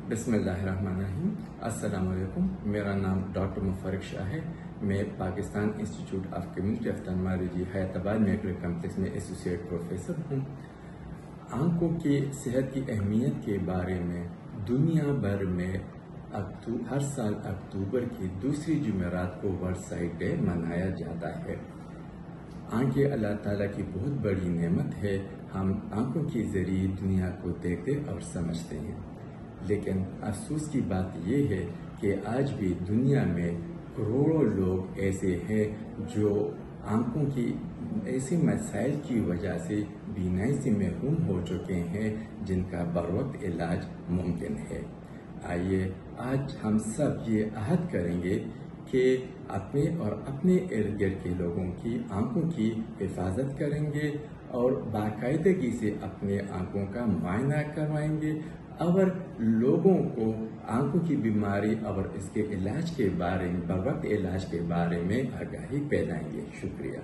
बिस्मिल्लाहिर्रहमानिर्रहीम। अस्सलाम वालेकुम। मेरा नाम डॉक्टर मुफर्रिक शाह है। मैं Pakistan institute of community ophthalmology Hyderabad medical complex में एसोसिएट प्रोफेसर हूँ। आंखों की सेहत की अहमियत के बारे में दुनिया भर में हर साल अक्टूबर की दूसरी जुमेरात को वर्ल्ड साइट डे मनाया जाता है। आंखें अल्लाह ताला की बहुत बड़ी नेमत है। हम आंखों के जरिए दुनिया को देखते और समझते हैं, लेकिन अफसोस की बात यह है कि आज भी दुनिया में करोड़ों लोग ऐसे हैं जो आंखों की ऐसे मसाइल की वजह से बीनाई से महरूम हो चुके हैं, जिनका बरवक्त इलाज मुमकिन है। आइए आज हम सब ये अहद करेंगे कि अपने और अपने इर्द गिर्द के लोगों की आंखों की हिफाजत करेंगे और बाकायदगी से अपने आंखों का मुआयना करवाएंगे और लोगों को आंखों की बीमारी और इसके इलाज के बारे में, बरवक्त इलाज के बारे में आगाही फैलाएंगे। शुक्रिया।